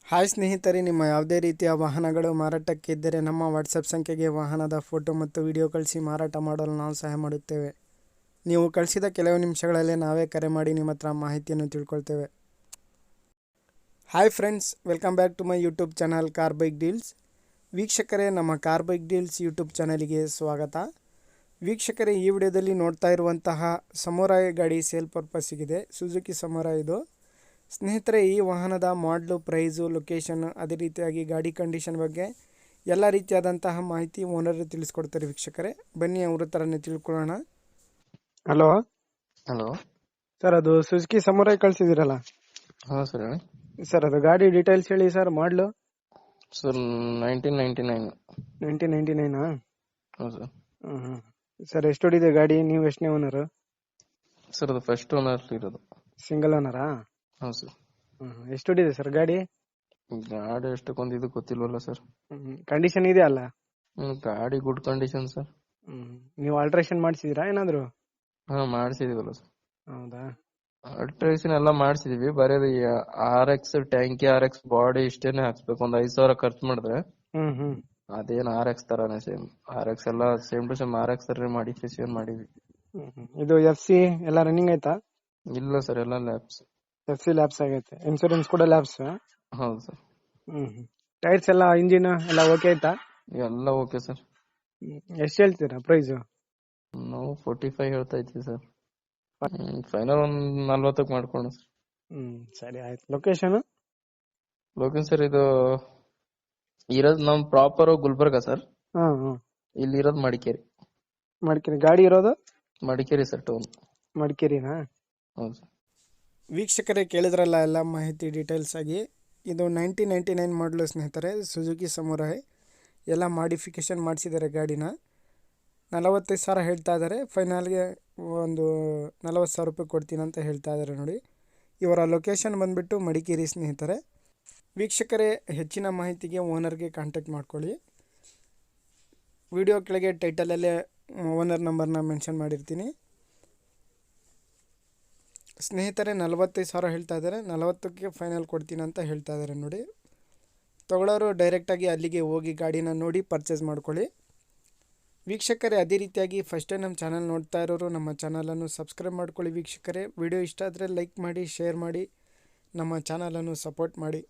Hi ಸ್ನೇಹಿತರೆ, ನಿಮ್ಮ ಯಾವುದೇ ರೀತಿಯ ವಾಹನಗಳು ಮಾರಾಟಕ್ಕೆ ಇದ್ದರೆ ನಮ್ಮ ವಾಟ್ಸಪ್ ಸಂಖ್ಯೆಗೆ ವಾಹನದ ಫೋಟೋ ಮತ್ತು ವಿಡಿಯೋ ಕಳಿಸಿ ಮಾರಾಟ ಮಾಡಲು ನಾವು ಸಹಾಯ ಮಾಡುತ್ತೇವೆ. ನೀವು ಕಳಿಸಿದ ಕೆಲವು ನಿಮಿಷಗಳಲ್ಲೇ ನಾವೇ ಕರೆ ಮಾಡಿ ನಿಮ್ಮ ಹತ್ರ ಮಾಹಿತಿಯನ್ನು ತಿಳ್ಕೊಳ್ತೇವೆ. Hi friends, welcome back to my YouTube channel car bike deals. ವೀಕ್ಷಕರೇ, ನಮ್ಮ ಕಾರ್ ಬೈಕ್ ಡೀಲ್ಸ್ ಯೂಟ್ಯೂಬ್ ಚಾನಲಿಗೆ ಸ್ವಾಗತ. ವೀಕ್ಷಕರೇ, ಈ ವಿಡಿಯೋದಲ್ಲಿ ನೋಡ್ತಾ ಇರುವಂತಹ ಸಮುರಾಯ್ ಗಾಡಿ ಸೇಲ್ ಪರ್ಪಸ್ಸಿಗಿದೆ. ಸುಜುಕಿ ಸಮುರಾಯ್ ಇದು. ಸ್ನೇಹಿತರೆ, ಈ ವಾಹನದ ಮಾಡಲು, ಪ್ರೈಸು, ಲೊಕೇಶನ್, ಅದೇ ರೀತಿಯಾಗಿ ಗಾಡಿ ಕಂಡೀಷನ್ ಬಗ್ಗೆ ಎಲ್ಲ ರೀತಿಯಾದಂತಹ ಮಾಹಿತಿ ಓನರ್ ತಿಳಿಸ್ಕೊಡ್ತಾರೆ. ವೀಕ್ಷಕರೇ, ಬನ್ನಿ ಅವ್ರ ಥರನೇ ತಿಳ್ಕೊಳ್ಳೋಣ. ಹಲೋ ಹಲೋ ಸರ್, ಅದು ಸುಜುಕಿ ಸಮುರಾಯ್ ಕಳಿಸಿದಿರಲ್ಲ ಹಾಂ ಸರ್ ಹೇಳಿ. ಸರ್, ಅದು ಗಾಡಿ ಡೀಟೇಲ್ಸ್ ಹೇಳಿ ಸರ್. ಮಾಡಲು ಸರ್ 1999. 1999. ಹೌದು ಸರ್. ಹ್ಞೂ ಸರ್, ಎಷ್ಟು ಹೊಡಿದೆ ಗಾಡಿ? ನೀವು ಎಷ್ಟನೇ ಓನರು? ಸರ್ ಅದು ಫಸ್ಟ್ ಓನರ್ ಇರೋದು. ಸಿಂಗಲ್ ಓನರಾ? ಹೌದು ಸರ್. ಎಷ್ಟು ಹೊಡಿದೆ ಸರ್ ಗಾಡಿ? ಗಾಡಿ ಎಷ್ಟಕ್ಕೊಂದು ಇದು ಗೊತ್ತಿಲ್ವಲ್ಲ ಸರ್. ಕಂಡೀಷನ್ ಇದೆ ಅಲ್ಲ? ಗಾಡಿ ಗುಡ್ ಕಂಡೀಷನ್ ಸರ್. ನೀವು ಆಲ್ಟ್ರೇಷನ್ ಮಾಡಿಸಿದಿರಾ ಏನಾದ್ರು? ಹಾಂ ಮಾಡಿಸಿದೀವಲ್ಲ ಸರ್. ಹೌದಾ? ಆಲ್ಟ್ರೇಷನ್ ಎಲ್ಲ ಮಾಡಿಸಿದೀವಿ. ಬರೀ RX ಟ್ಯಾಂಕಿ, RX ಬಾಡಿ ಇಷ್ಟೇನೆ ಹಾಕ್ಸ್ಬೇಕು. ಒಂದು 5,000 ಖರ್ಚು ಮಾಡಿದ್ರೆ ಅದೇನು RX ತರಾನೇ ಸೇಮ್. RX ಎಲ್ಲ ಸೇಮ್ ಟು ಸೇಮ್ RX ತರ ಮಾಡಿಫಿಕೇಶನ್ ಮಾಡಿದ್ವಿ. ಇದು FC ಎಲ್ಲ ರನ್ನಿಂಗ್ ಆಯ್ತಾ? ಇಲ್ಲ ಸರ್, ಎಲ್ಲ ಲ್ಯಾಬ್ಸ್. FC ಲ್ಯಾಬ್ಸ್ ಆಗೈತೆ. ಇನ್ಸೂರೆನ್ಸ್ ಕೂಡ ಲ್ಯಾಬ್ಸ್? ಹೌದು ಸರ್. ಟೈರ್ಸ್ ಎಲ್ಲ, ಇಂಜಿನ್ ಎಲ್ಲ ಓಕೆ ಆಯ್ತಾ? ಎಲ್ಲ ಓಕೆ ಸರ್. ಎಷ್ಟು ಹೇಳ್ತೀರಾ ಪ್ರೈಸು? ನಾವು 45 ಹೇಳ್ತಾ ಇದ್ವಿ ಸರ್. ಫೈನಲ್ ಒಂದು 40ಕ್ಕೆ ಮಾಡ್ಕೊಳ್ಳೋಣ ಸರ್. ಸರಿ ಆಯ್ತು. ಲೊಕೇಶನ್? ಲೋಕೇಶನ್ ಸರ್, ಇದು ಇರೋದು ನಮ್ ಪ್ರಾಪರ್ ಗುಲ್ಬರ್ಗ ಸರ್. ಇಲ್ಲಿ ಇರೋದು ಮಡಿಕೇರಿ. ಮಡಿಕೇರಿ. ಗಾಡಿ ಇರೋದು ಮಡಿಕೇರಿ ಸರ್, ಟೌನ್. ಮಡಿಕೇರಿನಾ? ಹೌದು ಸರ್. ವೀಕ್ಷಕರೇ, ಕೇಳಿದ್ರಲ್ಲ ಎಲ್ಲ ಮಾಹಿತಿ ಡೀಟೇಲ್ಸ್ ಆಗಿ. ಇದು 1999 ಮಾಡಲು ಸ್ನೇಹಿತರೆ, ಸುಜುಕಿ ಸಮುರಾಯ್. ಎಲ್ಲ ಮಾಡಿಫಿಕೇಷನ್ ಮಾಡಿಸಿದ್ದಾರೆ ಗಾಡಿನ. 45,000 ಹೇಳ್ತಾ ಇದ್ದಾರೆ. ಫೈನಲ್ಗೆ ಒಂದು 40,000 ರೂಪಾಯಿ ಕೊಡ್ತೀನಿ ಅಂತ ಹೇಳ್ತಾ ಇದ್ದಾರೆ ನೋಡಿ. ಇವರ ಲೊಕೇಶನ್ ಬಂದುಬಿಟ್ಟು ಮಡಿಕೇರಿ ಸ್ನೇಹಿತರೆ. ವೀಕ್ಷಕರೇ, ಹೆಚ್ಚಿನ ಮಾಹಿತಿಗೆ ಓನರ್ಗೆ ಕಾಂಟ್ಯಾಕ್ಟ್ ಮಾಡ್ಕೊಳ್ಳಿ. ವಿಡಿಯೋ ಕೆಳಗೆ ಟೈಟಲಲ್ಲೇ ಓನರ್ ನಂಬರ್ನ ಮೆನ್ಷನ್ ಮಾಡಿರ್ತೀನಿ. ಸ್ನೇಹಿತರೆ, 45,000 ಹೇಳ್ತಾ ಇದ್ದಾರೆ. 40ಕ್ಕೆ ಫೈನಲ್ ಕೊಡ್ತೀನಿ ಅಂತ ಹೇಳ್ತಾ ಇದ್ದಾರೆ ನೋಡಿ. ತೊಗೊಳ್ಳೋರು ಡೈರೆಕ್ಟಾಗಿ ಅಲ್ಲಿಗೆ ಹೋಗಿ ಗಾಡಿನ ನೋಡಿ ಪರ್ಚೇಸ್ ಮಾಡ್ಕೊಳ್ಳಿ. ವೀಕ್ಷಕರೇ, ಅದೇ ರೀತಿಯಾಗಿ ಫಸ್ಟ್ ಟೈಮ್ ನಮ್ಮ ಚಾನಲ್ ನೋಡ್ತಾ ಇರೋರು ನಮ್ಮ ಚಾನಲನ್ನು ಸಬ್ಸ್ಕ್ರೈಬ್ ಮಾಡ್ಕೊಳ್ಳಿ. ವೀಕ್ಷಕರೇ, ವಿಡಿಯೋ ಇಷ್ಟ ಆದರೆ ಲೈಕ್ ಮಾಡಿ, ಶೇರ್ ಮಾಡಿ, ನಮ್ಮ ಚಾನಲನ್ನು ಸಪೋರ್ಟ್ ಮಾಡಿ.